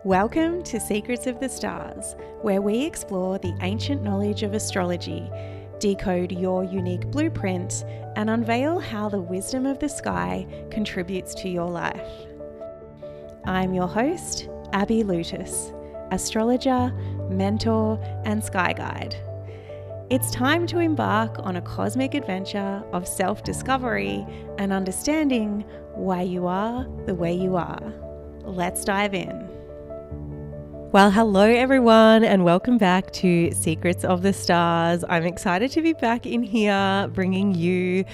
Welcome to Secrets of the Stars, where we explore the ancient knowledge of astrology, decode your unique blueprint, and unveil how the wisdom of the sky contributes to your life. I'm your host, Abby Lutis, astrologer, mentor, and sky guide. It's time to embark on a cosmic adventure of self-discovery and understanding why you are the way you are. Let's dive in. Well, hello everyone, and welcome back to Secrets of the Stars. I'm excited to be back in here bringing you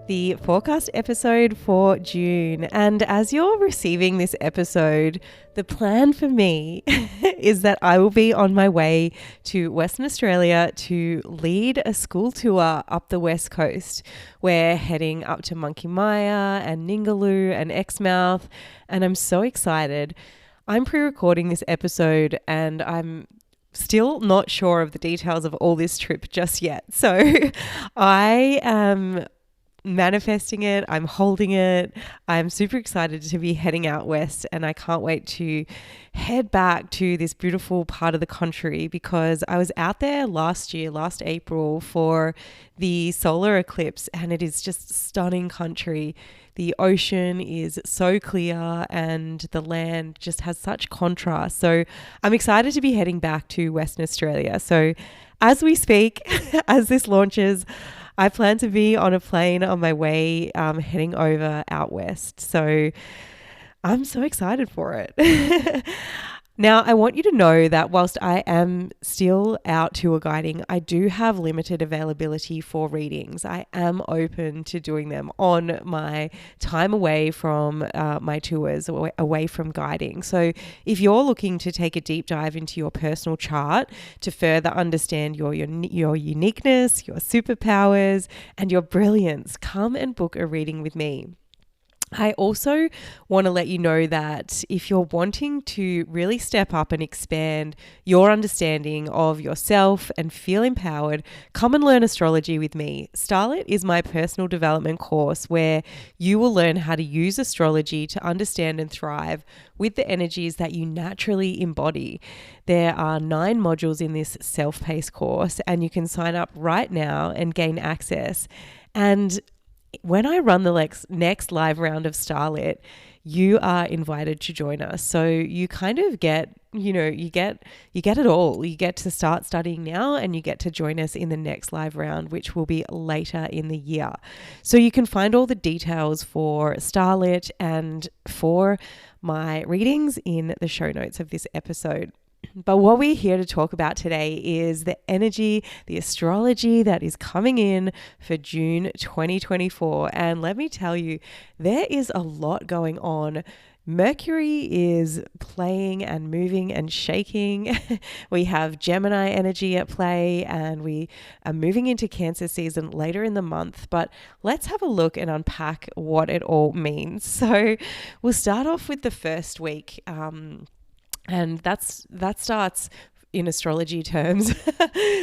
the forecast episode for June. And as you're receiving this episode, the plan for me is that I will be on my way to Western Australia to lead a school tour up the West Coast. We're heading up to Monkey Mia and Ningaloo and Exmouth, and I'm so excited. I'm pre-recording this episode and I'm still not sure of the details of all this trip just yet. So I am manifesting it. I'm holding it. I'm super excited to be heading out west, and I can't wait to head back to this beautiful part of the country because I was out there last April for the solar eclipse, and it is just stunning country. The ocean is so clear and the land just has such contrast. So I'm excited to be heading back to Western Australia. So as we speak, as this launches, I plan to be on a plane on my way heading over out west. So I'm so excited for it. Now, I want you to know that whilst I am still out tour guiding, I do have limited availability for readings. I am open to doing them on my time away from my tours, away from guiding. So if you're looking to take a deep dive into your personal chart to further understand your uniqueness, your superpowers, and your brilliance, come and book a reading with me. I also want to let you know that if you're wanting to really step up and expand your understanding of yourself and feel empowered, come and learn astrology with me. Starlit is my personal development course where you will learn how to use astrology to understand and thrive with the energies that you naturally embody. There are 9 modules in this self-paced course, and you can sign up right now and gain access. And when I run the next live round of Starlit, you are invited to join us. So you kind of get, you get it all. You get to start studying now, and you get to join us in the next live round, which will be later in the year. So you can find all the details for Starlit and for my readings in the show notes of this episode. But what we're here to talk about today is the energy, the astrology that is coming in for June 2024. And let me tell you, there is a lot going on. Mercury is playing and moving and shaking. We have Gemini energy at play, and we are moving into Cancer season later in the month. But let's have a look and unpack what it all means. So we'll start off with the first week. And that starts in astrology terms.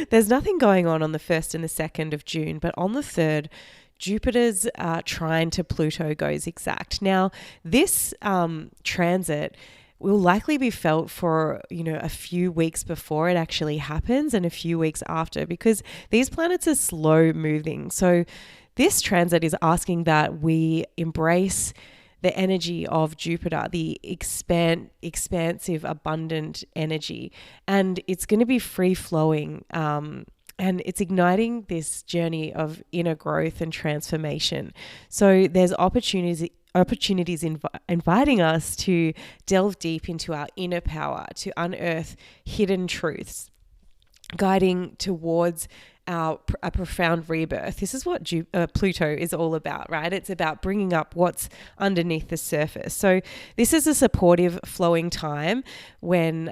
There's nothing going on the 1st and the 2nd of June, but on the 3rd, Jupiter's trine to Pluto goes exact. Now, this transit will likely be felt for, a few weeks before it actually happens and a few weeks after, because these planets are slow moving. So this transit is asking that we embrace the energy of Jupiter, the expansive, abundant energy. And it's going to be free-flowing, and it's igniting this journey of inner growth and transformation. So there's opportunities inviting us to delve deep into our inner power, to unearth hidden truths, guiding towards a profound rebirth. This is what Pluto is all about, right? It's about bringing up what's underneath the surface. So this is a supportive, flowing time when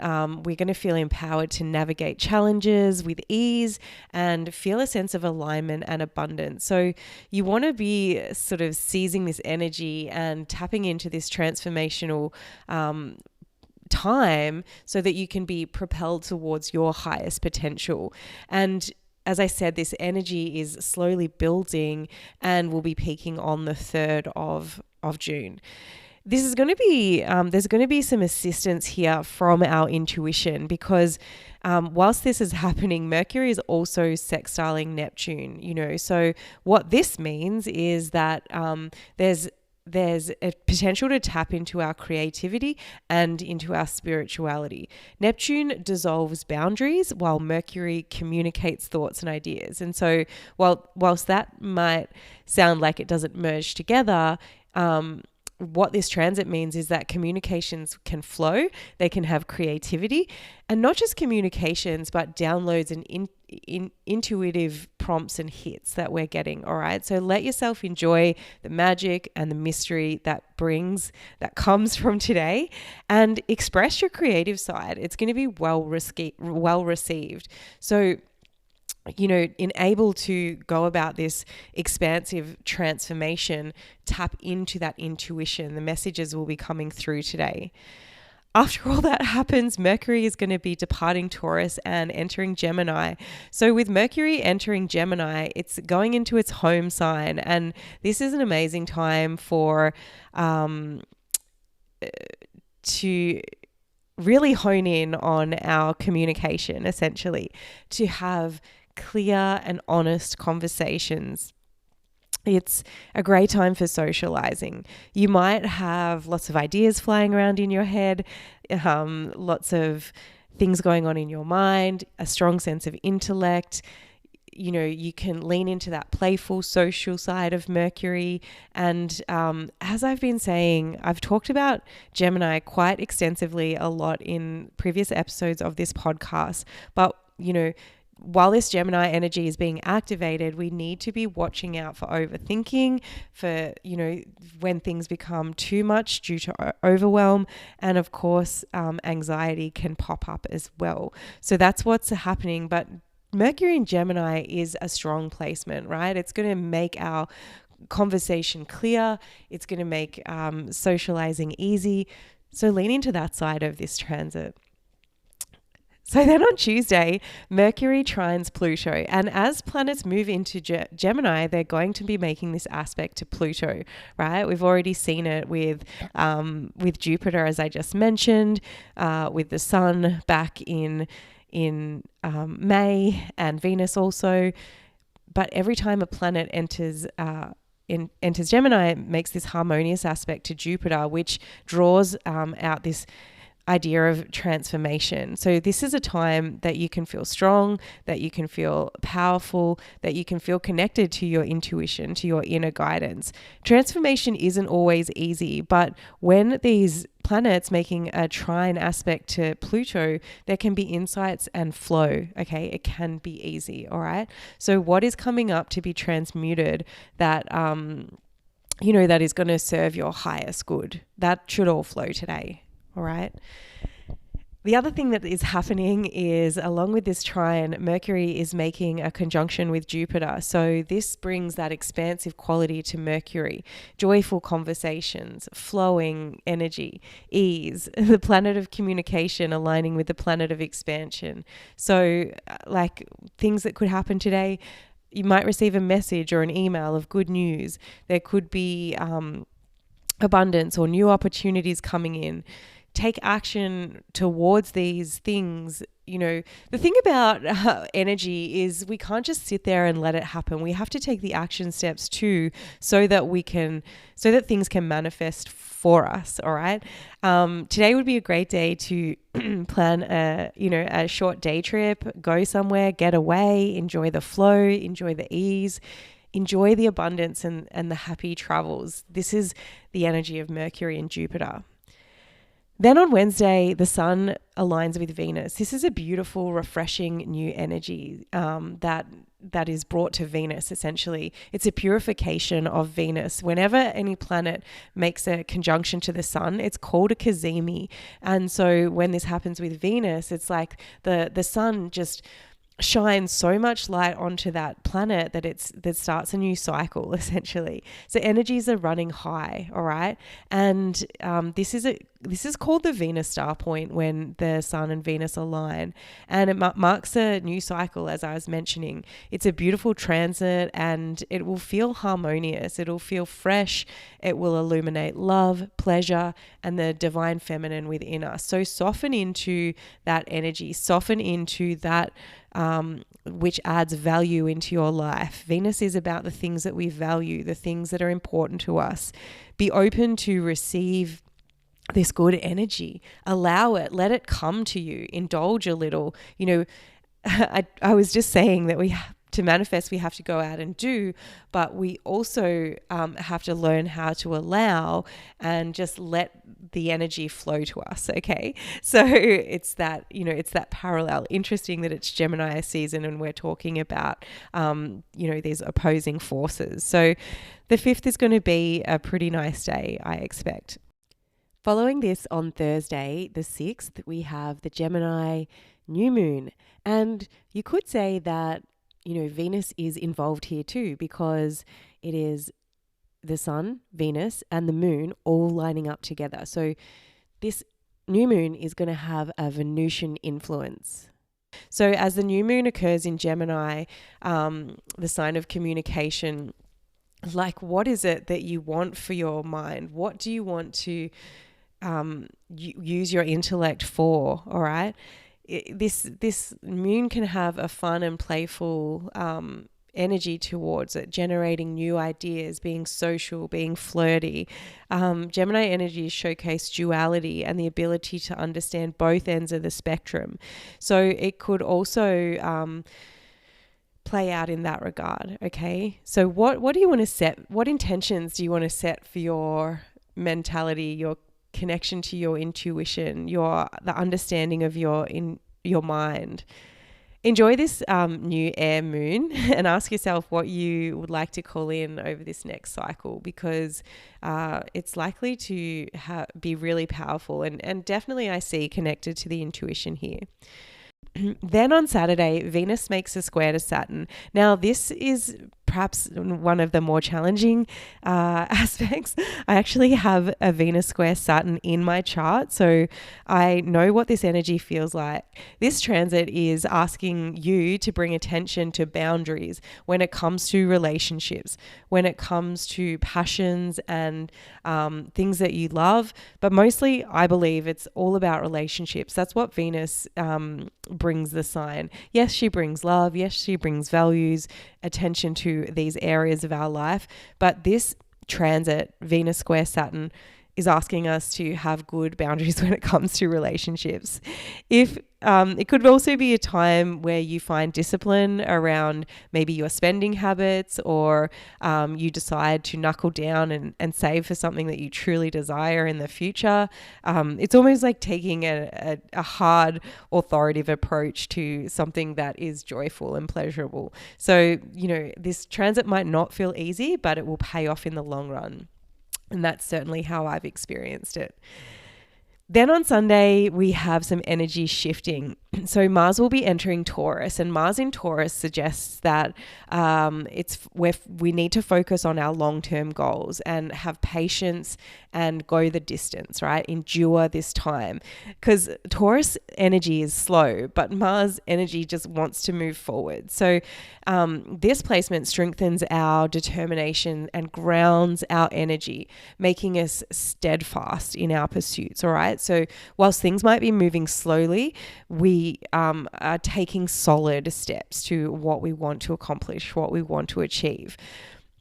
we're going to feel empowered to navigate challenges with ease and feel a sense of alignment and abundance. So you want to be sort of seizing this energy and tapping into this transformational time so that you can be propelled towards your highest potential. And as I said, this energy is slowly building and will be peaking on the 3rd of June. This is going to be, there's going to be some assistance here from our intuition because whilst this is happening, Mercury is also sextiling Neptune, So what this means is that there's a potential to tap into our creativity and into our spirituality. Neptune dissolves boundaries while Mercury communicates thoughts and ideas. And so whilst that might sound like it doesn't merge together, what this transit means is that communications can flow, they can have creativity, and not just communications, but downloads and intuitive prompts and hits that we're getting. All right. So let yourself enjoy the magic and the mystery that comes from today, and express your creative side. It's going to be well received. So, able to go about this expansive transformation, tap into that intuition. The messages will be coming through today. After all that happens, Mercury is going to be departing Taurus and entering Gemini. So with Mercury entering Gemini, it's going into its home sign. And this is an amazing time for to really hone in on our communication, essentially, to have clear and honest conversations. It's a great time for socializing. You might have lots of ideas flying around in your head, lots of things going on in your mind, a strong sense of intellect. You can lean into that playful social side of Mercury. And as I've been saying, I've talked about Gemini quite extensively a lot in previous episodes of this podcast. But, while this Gemini energy is being activated, we need to be watching out for overthinking, for, when things become too much due to overwhelm. And of course, anxiety can pop up as well. So that's what's happening. But Mercury in Gemini is a strong placement, right? It's going to make our conversation clear. It's going to make socializing easy. So lean into that side of this transit. So then on Tuesday, Mercury trines Pluto. And as planets move into Gemini, they're going to be making this aspect to Pluto, right? We've already seen it with Jupiter, as I just mentioned, with the Sun back in May, and Venus also. But every time a planet enters Gemini, it makes this harmonious aspect to Jupiter, which draws out this idea of transformation. So this is a time that you can feel strong, that you can feel powerful, that you can feel connected to your intuition, to your inner guidance. Transformation isn't always easy, but when these planets making a trine aspect to Pluto, there can be insights and flow. Okay, it can be easy. All right. So what is coming up to be transmuted that that is going to serve your highest good? That should all flow today. All right. The other thing that is happening is, along with this trine, Mercury is making a conjunction with Jupiter. So this brings that expansive quality to Mercury, joyful conversations, flowing energy, ease, the planet of communication aligning with the planet of expansion. So like things that could happen today, you might receive a message or an email of good news. There could be abundance or new opportunities coming in. Take action towards these things. The thing about energy is we can't just sit there and let it happen. We have to take the action steps too, so that things can manifest for us. All right. Today would be a great day to plan a short day trip, go somewhere, get away, enjoy the flow, enjoy the ease, enjoy the abundance and the happy travels. This is the energy of Mercury and Jupiter. Then on Wednesday, the Sun aligns with Venus. This is a beautiful, refreshing new energy that is brought to Venus, essentially. It's a purification of Venus. Whenever any planet makes a conjunction to the Sun, it's called a cazimi. And so when this happens with Venus, it's like the Sun just shines so much light onto that planet that starts a new cycle essentially. So energies are running high, all right, and this is called the Venus star point when the Sun and Venus align, and it marks a new cycle. As I was mentioning, it's a beautiful transit, and it will feel harmonious. It'll feel fresh. It will illuminate love, pleasure, and the divine feminine within us. So soften into that energy. Soften into that. Which adds value into your life. Venus is about the things that we value, the things that are important to us. Be open to receive this good energy. Allow it. Let it come to you. Indulge a little. I was just saying that to manifest, we have to go out and do, but we also have to learn how to allow and just let the energy flow to us. Okay. So it's that parallel. Interesting that it's Gemini season and we're talking about, these opposing forces. So the 5th is going to be a pretty nice day, I expect. Following this, on Thursday, the 6th, we have the Gemini new moon. And you could say that, Venus is involved here too, because it is the Sun, Venus, and the moon all lining up together. So this new moon is going to have a Venusian influence. So as the new moon occurs in Gemini, the sign of communication, like what is it that you want for your mind? What do you want to use your intellect for? All right. This moon can have a fun and playful energy towards it, generating new ideas, being social, being flirty. Gemini energies showcase duality and the ability to understand both ends of the spectrum. So it could also play out in that regard. Okay. So what do you want to set? What intentions do you want to set for your mentality, your connection to your intuition, the understanding of your mind? Enjoy this new air moon and ask yourself what you would like to call in over this next cycle, because it's likely to be really powerful and definitely I see connected to the intuition here. Then on Saturday, Venus makes a square to Saturn. Now, this is perhaps one of the more challenging aspects. I actually have a Venus square Saturn in my chart, so I know what this energy feels like. This transit is asking you to bring attention to boundaries when it comes to relationships, when it comes to passions and things that you love. But mostly, I believe it's all about relationships. That's what Venus brings the sign. Yes, she brings love. Yes, she brings values, attention to these areas of our life. But this transit, Venus square Saturn, is asking us to have good boundaries when it comes to relationships. If it could also be a time where you find discipline around maybe your spending habits, or you decide to knuckle down and save for something that you truly desire in the future. It's almost like taking a hard, authoritative approach to something that is joyful and pleasurable. So, this transit might not feel easy, but it will pay off in the long run. And that's certainly how I've experienced it. Then on Sunday, we have some energy shifting. So Mars will be entering Taurus, and Mars in Taurus suggests that it's where we need to focus on our long-term goals and have patience and go the distance, right? Endure this time, because Taurus energy is slow, but Mars energy just wants to move forward. So this placement strengthens our determination and grounds our energy, making us steadfast in our pursuits, all right? So whilst things might be moving slowly, we are taking solid steps to what we want to accomplish, what we want to achieve.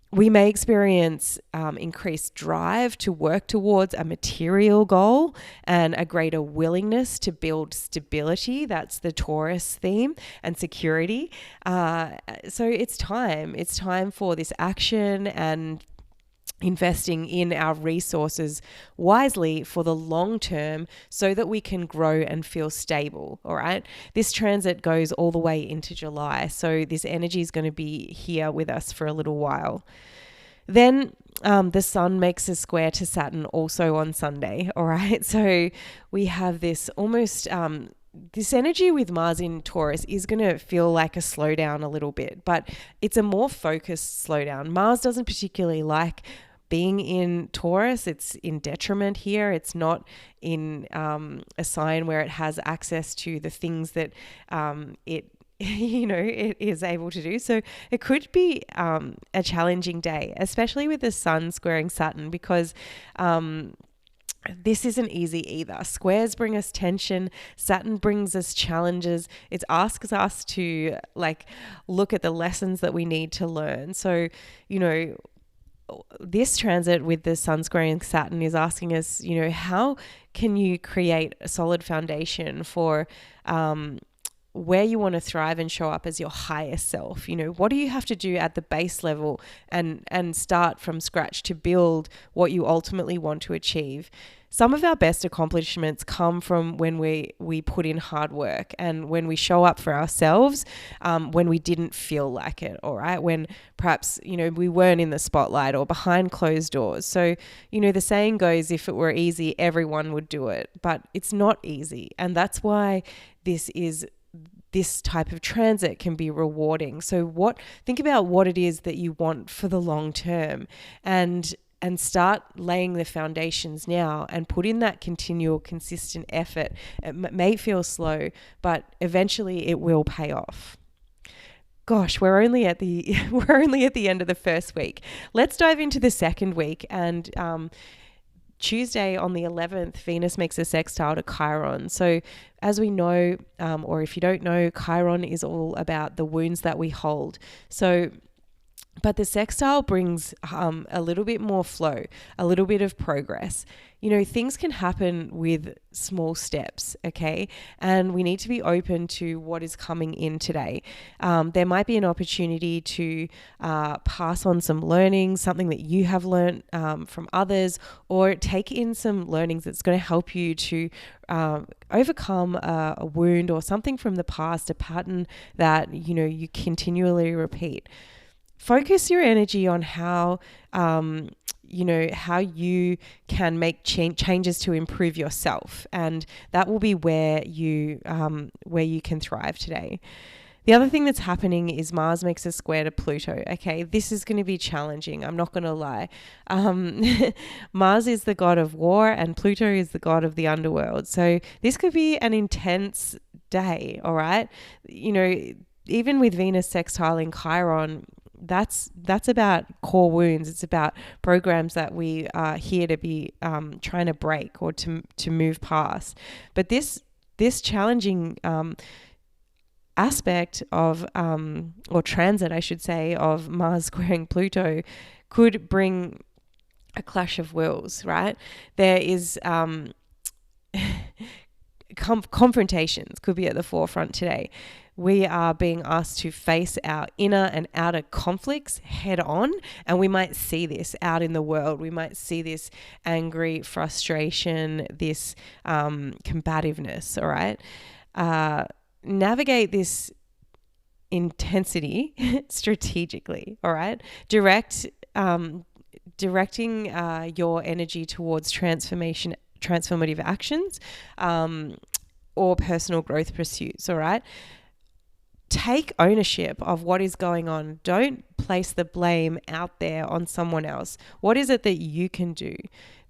We may experience increased drive to work towards a material goal and a greater willingness to build stability. That's the Taurus theme, and security. So it's time for this action and investing in our resources wisely for the long term so that we can grow and feel stable. All right. This transit goes all the way into July. So this energy is going to be here with us for a little while. Then the Sun makes a square to Saturn also on Sunday. All right. So we have this almost this energy with Mars in Taurus is going to feel like a slowdown a little bit, but it's a more focused slowdown. Mars doesn't particularly like being in Taurus. It's in detriment here. It's not in a sign where it has access to the things that it it is able to do. So it could be a challenging day, especially with the Sun squaring Saturn, because this isn't easy either. Squares bring us tension. Saturn brings us challenges. It asks us to look at the lessons that we need to learn. So, this transit with the Sun squaring Saturn is asking us, how can you create a solid foundation for where you want to thrive and show up as your highest self? What do you have to do at the base level and start from scratch to build what you ultimately want to achieve? Some of our best accomplishments come from when we put in hard work and when we show up for ourselves, when we didn't feel like it, all right? When perhaps, we weren't in the spotlight or behind closed doors. So, the saying goes, if it were easy, everyone would do it, but it's not easy. And that's why this type of transit can be rewarding. So think about what it is that you want for the long term, and start laying the foundations now and put in that continual, consistent effort. It may feel slow, but eventually it will pay off. Gosh, we're only at the end of the first week. Let's dive into the second week. And Tuesday on the 11th, Venus makes a sextile to Chiron. So as we know, or if you don't know, Chiron is all about the wounds that we hold. But the sextile brings a little bit more flow, a little bit of progress. Things can happen with small steps, okay? And we need to be open to what is coming in today. There might be an opportunity to pass on some learnings, something that you have learned from others, or take in some learnings that's going to help you to overcome a wound or something from the past, a pattern that, you continually repeat. Focus your energy on how you can make changes to improve yourself, and that will be where you can thrive today. The other thing that's happening is Mars makes a square to Pluto. Okay, this is going to be challenging. I'm not going to lie. Mars is the god of war and Pluto is the god of the underworld. So this could be an intense day, all right? Even with Venus sextiling Chiron, that's about core wounds. It's about programs that we are here to be trying to break or to move past. But this challenging aspect of or transit, I should say, of Mars squaring Pluto could bring a clash of wills, right? There is confrontations could be at the forefront today. We are being asked to face our inner and outer conflicts head on, and we might see this out in the world. We might see this angry frustration, this combativeness, all right? Navigate this intensity strategically, all right? Directing your energy towards transformative actions or personal growth pursuits, all right? Take ownership of what is going on. Don't place the blame out there on someone else. What is it that you can do?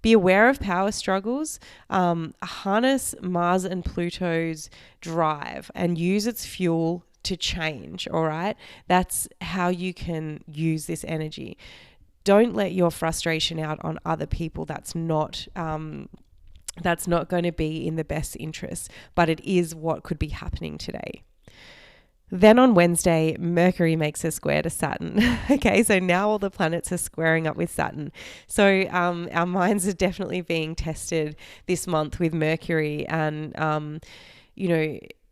Be aware of power struggles, harness Mars and Pluto's drive and use its fuel to change, all right? That's how you can use this energy. Don't let your frustration out on other people. That's not going to be in the best interest, but it is what could be happening today. Then on Wednesday, Mercury makes a square to Saturn. Okay, so now all the planets are squaring up with Saturn. So our minds are definitely being tested this month with Mercury, and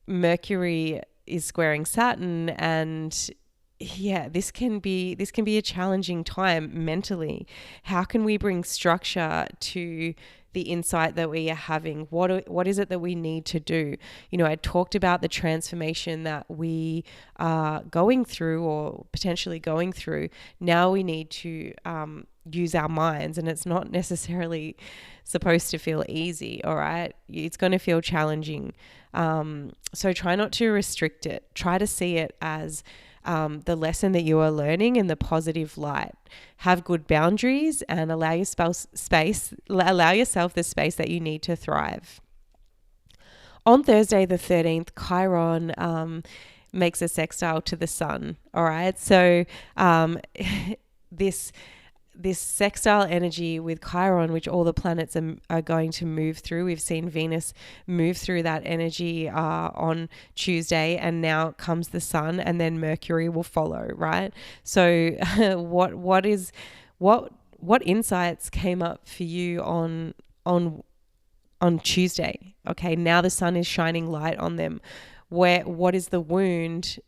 Mercury is squaring Saturn, and yeah, this can be a challenging time mentally. How can we bring structure to the insight that we are having? What is it that we need to do? I talked about the transformation that we are going through or potentially going through. Now we need to use our minds, and it's not necessarily supposed to feel easy. All right, it's going to feel challenging. So try not to restrict it. Try to see it as the lesson that you are learning in the positive light. Have good boundaries and allow yourself the space that you need to thrive. On Thursday the 13th, Chiron makes a sextile to the sun. All right, so this sextile energy with Chiron, which all the planets are going to move through. We've seen Venus move through that energy on Tuesday, and now comes the sun, and then Mercury will follow, right? So what insights came up for you on Tuesday? Okay, now the sun is shining light on them. What is the wound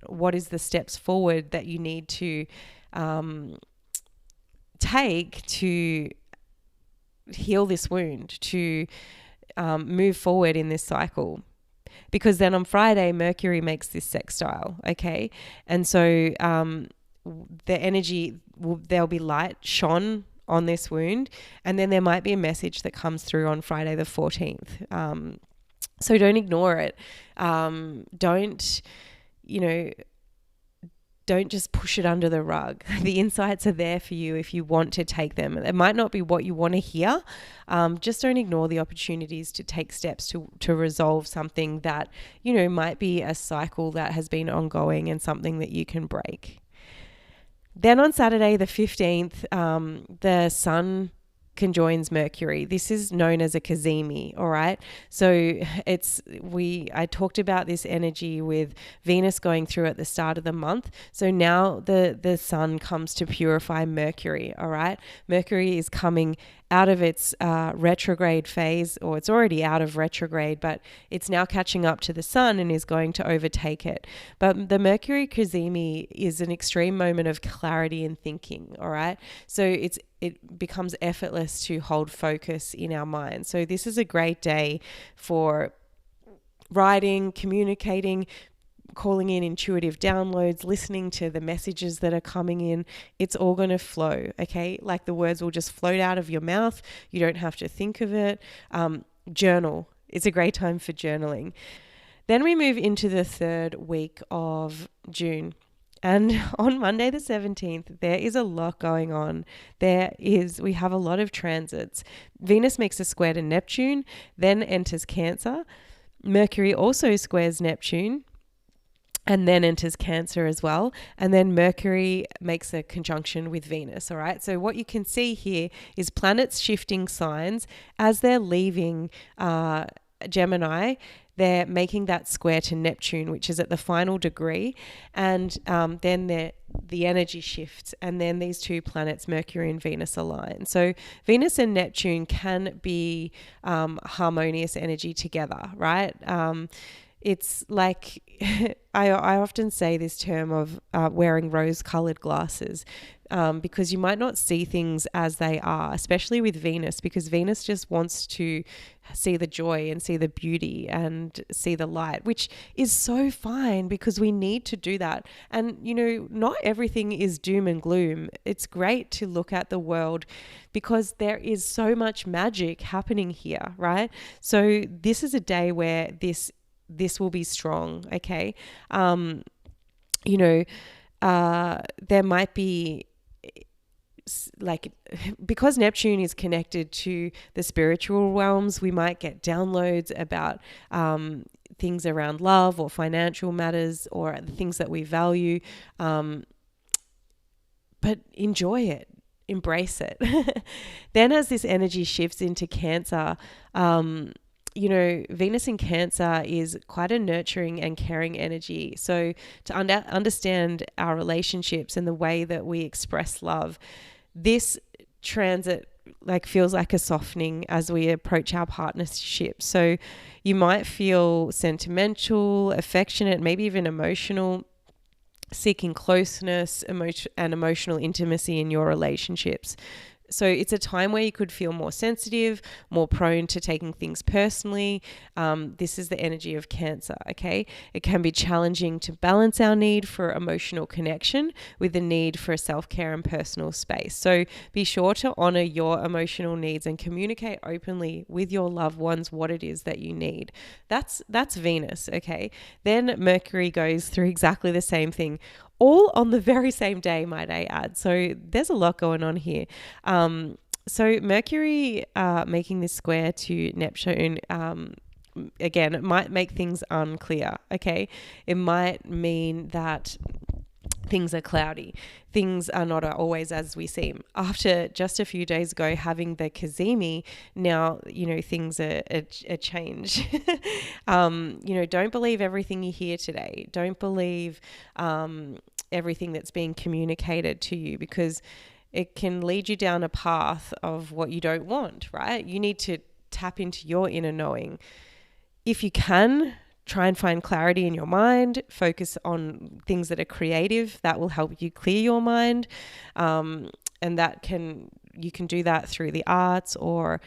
what is the steps forward that you need to take to heal this wound, to move forward in this cycle? Because then on Friday, Mercury makes this sextile, okay? And so the energy, there'll be light shone on this wound, and then there might be a message that comes through on Friday the 14th. So don't ignore it. Don't just push it under the rug. The insights are there for you if you want to take them. It might not be what you want to hear. Just don't ignore the opportunities to take steps to resolve something that, might be a cycle that has been ongoing and something that you can break. Then on Saturday, the 15th, the sun conjoins Mercury. This is known as a cazimi, all right? So I talked about this energy with Venus going through at the start of the month. So now the sun comes to purify Mercury, all right? Mercury is coming out of its retrograde phase, or it's already out of retrograde, but it's now catching up to the sun and is going to overtake it. But the Mercury cazimi is an extreme moment of clarity and thinking, all right? So it becomes effortless to hold focus in our mind. So this is a great day for writing, communicating, calling in intuitive downloads, listening to the messages that are coming in. It's all going to flow, okay? Like the words will just float out of your mouth. You don't have to think of it. Journal. It's a great time for journaling. Then we move into the third week of June. And on Monday the 17th, there is a lot going on. We have a lot of transits. Venus makes a square to Neptune, then enters Cancer. Mercury also squares Neptune and then enters Cancer as well. And then Mercury makes a conjunction with Venus, all right? So what you can see here is planets shifting signs as they're leaving Gemini. They're making that square to Neptune, which is at the final degree. And then the energy shifts. And then these two planets, Mercury and Venus, align. So Venus and Neptune can be harmonious energy together, right? It's like, I often say this term of wearing rose-colored glasses, because you might not see things as they are, especially with Venus, because Venus just wants to see the joy and see the beauty and see the light, which is so fine because we need to do that. And, not everything is doom and gloom. It's great to look at the world because there is so much magic happening here, right? So this is a day where this will be strong, okay? There might be, like, because Neptune is connected to the spiritual realms, we might get downloads about things around love or financial matters or the things that we value. But enjoy it, embrace it. Then as this energy shifts into Cancer, Venus in Cancer is quite a nurturing and caring energy. So to understand our relationships and the way that we express love, this transit feels like a softening as we approach our partnership. So you might feel sentimental, affectionate, maybe even emotional, seeking closeness and emotional intimacy in your relationships. So it's a time where you could feel more sensitive, more prone to taking things personally. This is the energy of Cancer, okay? It can be challenging to balance our need for emotional connection with the need for self-care and personal space. So be sure to honor your emotional needs and communicate openly with your loved ones what it is that you need. That's Venus, okay? Then Mercury goes through exactly the same thing, all on the very same day, might I add. So there's a lot going on here. So Mercury making this square to Neptune, again, it might make things unclear, okay? It might mean that things are cloudy. Things are not always as we seem. After just a few days ago having the Kazemi, now, things are change. Don't believe everything you hear today. Don't believe everything that's being communicated to you, because it can lead you down a path of what you don't want, right? You need to tap into your inner knowing. If you can, try and find clarity in your mind, focus on things that are creative, that will help you clear your mind. And you can do that through the arts or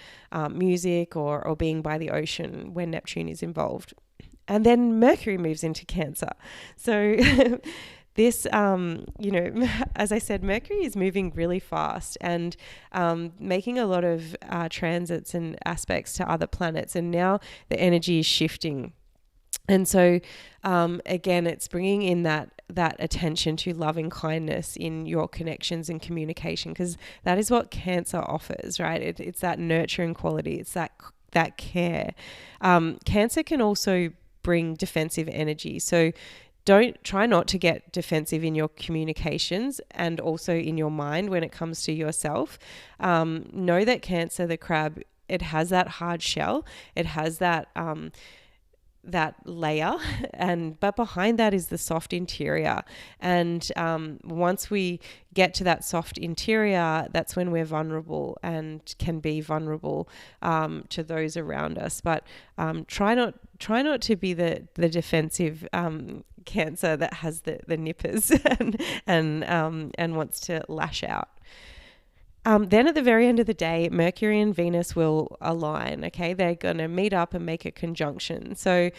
music or being by the ocean when Neptune is involved. And then Mercury moves into Cancer. So this, as I said, Mercury is moving really fast and making a lot of transits and aspects to other planets. And now the energy is shifting. And so, again, it's bringing in that attention to loving kindness in your connections and communication, because that is what Cancer offers, right? It's that nurturing quality. It's that care. Cancer can also bring defensive energy. So try not to get defensive in your communications and also in your mind when it comes to yourself. Know that Cancer, the crab, it has that hard shell. It has that layer, but behind that is the soft interior. And once we get to that soft interior, that's when we're vulnerable and can be vulnerable to those around us. But try not to be the defensive Cancer that has the nippers and wants to lash out. Then at the very end of the day, Mercury and Venus will align, okay? They're going to meet up and make a conjunction. So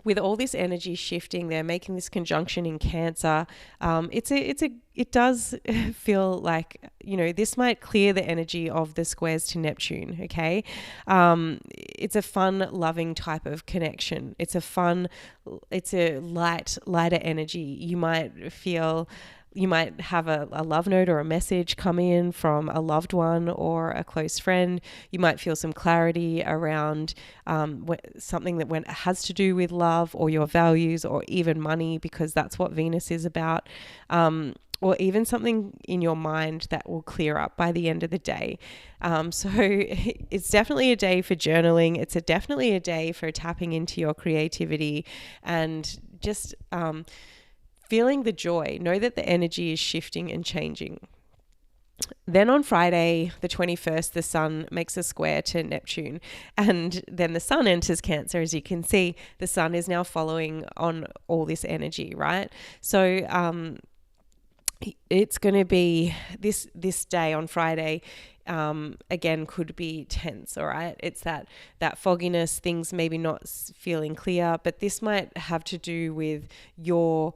with all this energy shifting, they're making this conjunction in Cancer. It does feel like, this might clear the energy of the squares to Neptune, okay? It's a fun, loving type of connection. It's a lighter energy. You might have a love note or a message come in from a loved one or a close friend. You might feel some clarity around something that has to do with love or your values or even money, because that's what Venus is about. Or even something in your mind that will clear up by the end of the day. So it's definitely a day for journaling. It's definitely a day for tapping into your creativity and just feeling the joy. Know that the energy is shifting and changing. Then on Friday, the 21st, the Sun makes a square to Neptune, and then the Sun enters Cancer. As you can see, the Sun is now following on all this energy, right? So it's going to be this day on Friday, again, could be tense, all right? It's that fogginess, things maybe not feeling clear, but this might have to do with your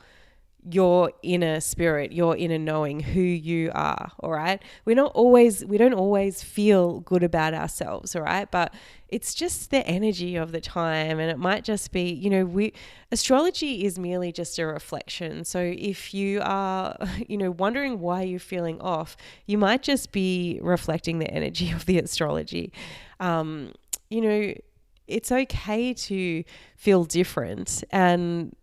inner spirit, your inner knowing who you are, all right? We don't always feel good about ourselves, all right? But it's just the energy of the time, and it might just be, astrology is merely just a reflection. So if you are, wondering why you're feeling off, you might just be reflecting the energy of the astrology. It's okay to feel different, and,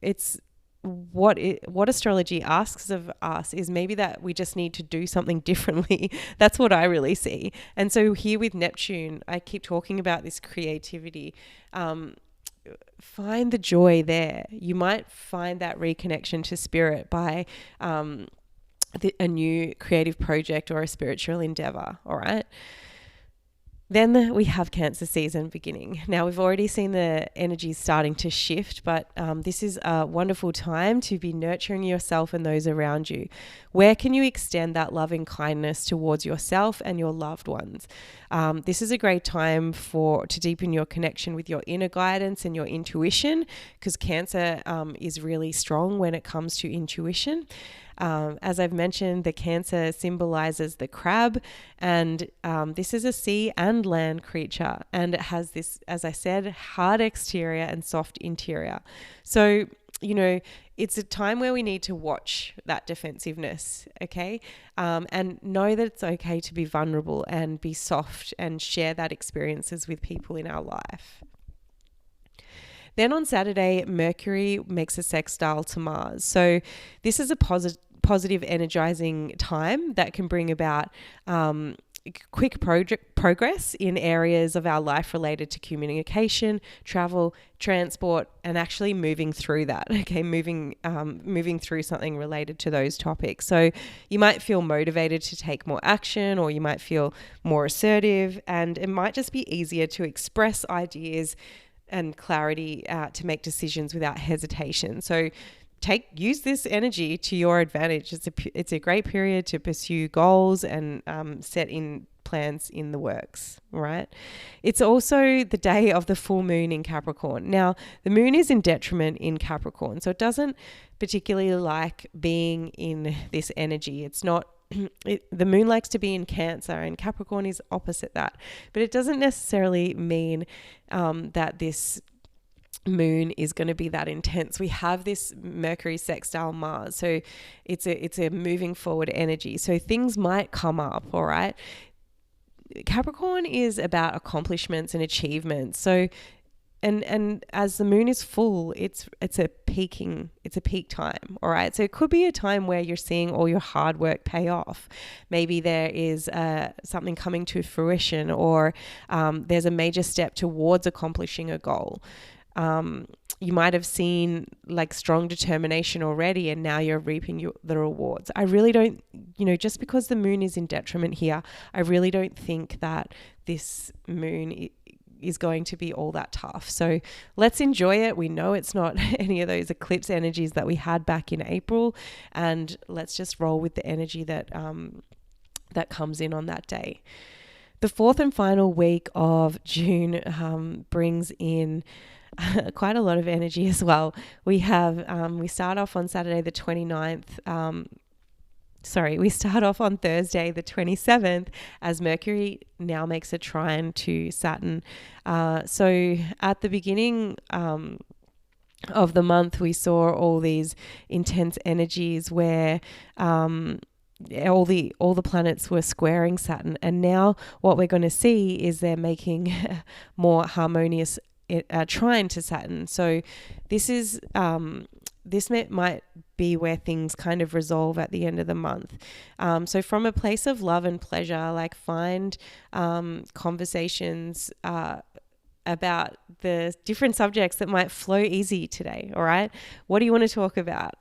it's what astrology asks of us is maybe that we just need to do something differently. That's what I really see. And so here with Neptune, I keep talking about this creativity. Find the joy there. You might find that reconnection to spirit by a new creative project or a spiritual endeavor. All right. Then we have Cancer season beginning. Now, we've already seen the energies starting to shift, but this is a wonderful time to be nurturing yourself and those around you. Where can you extend that loving kindness towards yourself and your loved ones? This is a great time to deepen your connection with your inner guidance and your intuition, because Cancer is really strong when it comes to intuition. As I've mentioned, the Cancer symbolizes the crab, and this is a sea and land creature, and it has this, as I said, hard exterior and soft interior. So, it's a time where we need to watch that defensiveness, okay? And know that it's okay to be vulnerable and be soft and share that experiences with people in our life. Then on Saturday, Mercury makes a sextile to Mars. So this is a positive, energizing time that can bring about quick progress in areas of our life related to communication, travel, transport, and actually moving through that. Okay, moving through something related to those topics. So you might feel motivated to take more action, or you might feel more assertive, and it might just be easier to express ideas and clarity to make decisions without hesitation. So use this energy to your advantage. It's a great period to pursue goals and set in plans in the works, right? It's also the day of the full moon in Capricorn. Now, the moon is in detriment in Capricorn, so it doesn't particularly like being in this energy. It's not the moon likes to be in Cancer, and Capricorn is opposite that. But it doesn't necessarily mean that this moon is going to be that intense. We have this Mercury sextile Mars, so it's a moving forward energy. So things might come up, all right? Capricorn is about accomplishments and achievements. So and as the moon is full, it's a peak time, all right? So it could be a time where you're seeing all your hard work pay off. Maybe there is something coming to fruition, or there's a major step towards accomplishing a goal. You might have seen like strong determination already, and now you're reaping the rewards. I really don't, just because the moon is in detriment here, I really don't think that this moon is going to be all that tough. So let's enjoy it. We know it's not any of those eclipse energies that we had back in April, and let's just roll with the energy that comes in on that day. The fourth and final week of June brings in quite a lot of energy as well. We start off on Saturday the 29th. We start off on Thursday the 27th as Mercury now makes a trine to Saturn. So at the beginning of the month, we saw all these intense energies where all the planets were squaring Saturn, and now what we're going to see is they're making more harmonious trine to Saturn. So this might be where things kind of resolve at the end of the month. So from a place of love and pleasure, like find conversations about the different subjects that might flow easy today. All right. What do you want to talk about?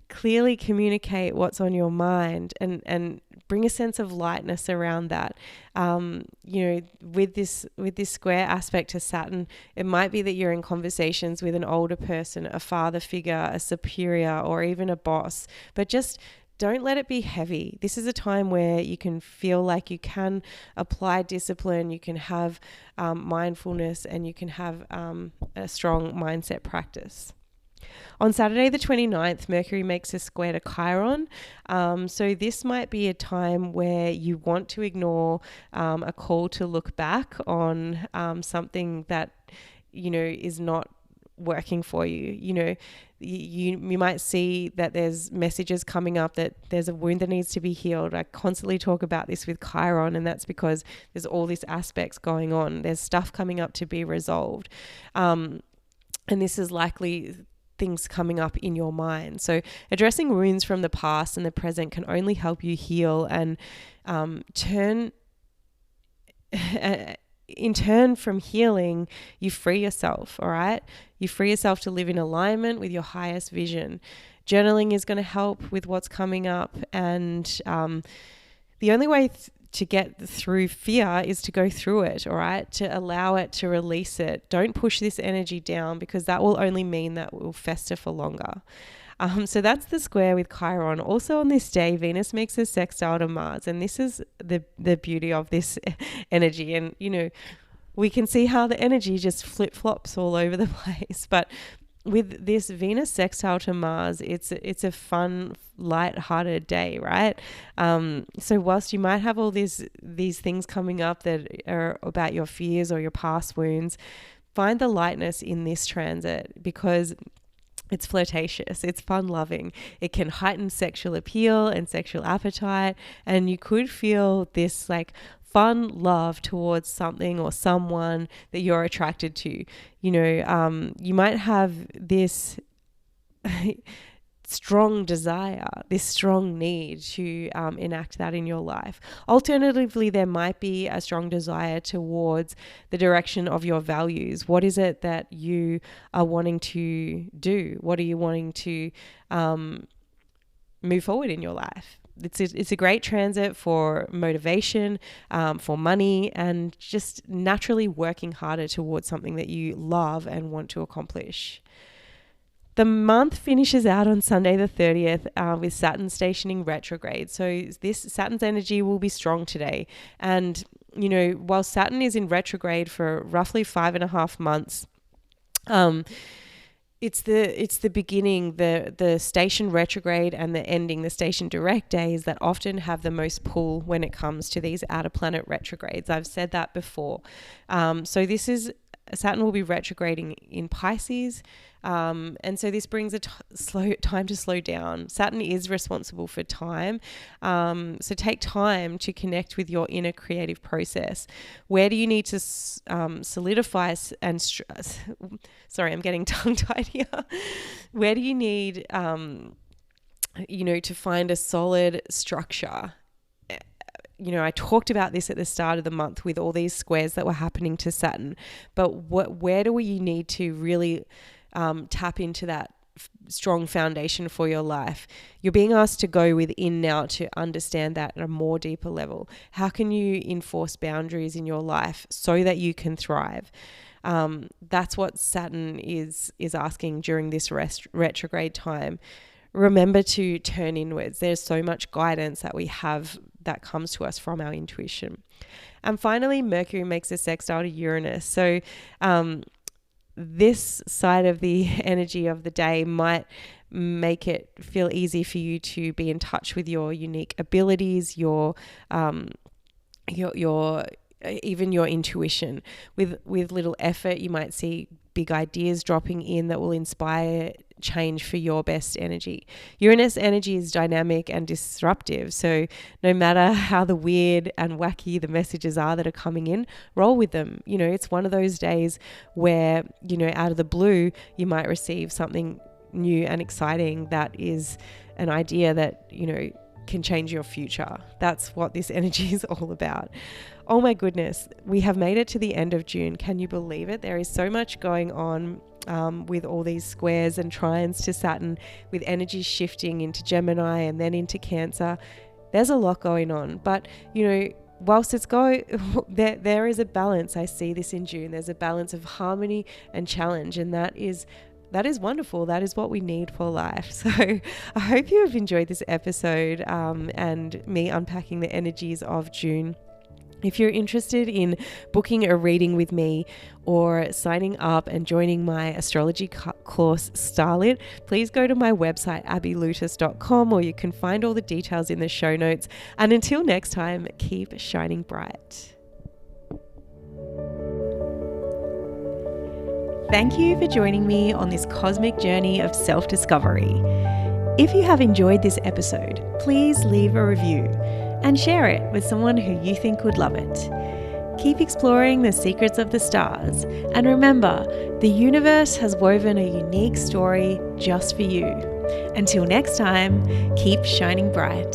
Clearly communicate what's on your mind and bring a sense of lightness around that. With this square aspect to Saturn, it might be that you're in conversations with an older person, a father figure, a superior, or even a boss, but just don't let it be heavy. This is a time where you can feel like you can apply discipline, you can have mindfulness, and you can have a strong mindset practice. On Saturday the 29th, Mercury makes a square to Chiron. So this might be a time where you want to ignore a call to look back on something that, is not working for you. You might see that there's messages coming up that there's a wound that needs to be healed. I constantly talk about this with Chiron, and that's because there's all these aspects going on. There's stuff coming up to be resolved. And this is likely things coming up in your mind. So addressing wounds from the past and the present can only help you heal and in turn from healing, you free yourself, all right? You free yourself to live in alignment with your highest vision. Journaling is going to help with what's coming up, and the only way to get through fear is to go through it, all right? To allow it, to release it. Don't push this energy down, because that will only mean that it will fester for longer. So that's the square with Chiron. Also on this day, Venus makes a sextile to Mars, and this is the beauty of this energy. And, we can see how the energy just flip-flops all over the place. But with this Venus sextile to Mars, it's a fun, light-hearted day, right? So whilst you might have all these things coming up that are about your fears or your past wounds, find the lightness in this transit, because it's flirtatious, it's fun-loving. It can heighten sexual appeal and sexual appetite, and you could feel this fun love towards something or someone that you're attracted to. You might have this strong desire, this strong need to enact that in your life. Alternatively, there might be a strong desire towards the direction of your values. What is it that you are wanting to do? What are you wanting to move forward in your life? It's a great transit for motivation, for money, and just naturally working harder towards something that you love and want to accomplish. The month finishes out on Sunday the 30th with Saturn stationing retrograde. So this Saturn's energy will be strong today. And, while Saturn is in retrograde for roughly 5.5 months, it's the beginning, the station retrograde and the ending, the station direct days that often have the most pull when it comes to these outer planet retrogrades. I've said that before. So Saturn will be retrograding in Pisces. And so this brings a time to slow down. Saturn is responsible for time. So take time to connect with your inner creative process. Where do you need to solidify sorry, I'm getting tongue-tied here. Where do you need, to find a solid structure? I talked about this at the start of the month with all these squares that were happening to Saturn. But where do we need to really tap into that strong foundation for your life? You're being asked to go within now to understand that at a more deeper level. How can you enforce boundaries in your life so that you can thrive? That's what Saturn is asking during this retrograde time. Remember to turn inwards. There's so much guidance that we have that comes to us from our intuition. And finally, Mercury makes a sextile to Uranus. So this side of the energy of the day might make it feel easy for you to be in touch with your unique abilities, your even your intuition. With little effort, you might see big ideas dropping in that will inspire change for your best energy. Uranus energy is dynamic and disruptive, so no matter how the weird and wacky the messages are that are coming in, roll with them. It's one of those days where, out of the blue, you might receive something new and exciting that is an idea that, can change your future. That's what this energy is all about. Oh my goodness, we have made it to the end of June. Can you believe it? There is so much going on with all these squares and trines to Saturn, with energy shifting into Gemini and then into Cancer. There's a lot going on, but whilst it's there is a balance. I see this in June. There's a balance of harmony and challenge, and that is wonderful. That is what we need for life. So I hope you have enjoyed this episode and me unpacking the energies of June. If you're interested in booking a reading with me or signing up and joining my astrology course Starlit, please go to my website abbylutis.com, or you can find all the details in the show notes. And until next time, keep shining bright. Thank you for joining me on this cosmic journey of self-discovery. If you have enjoyed this episode, please leave a review and share it with someone who you think would love it. Keep exploring the secrets of the stars, and remember, the universe has woven a unique story just for you. Until next time, keep shining bright.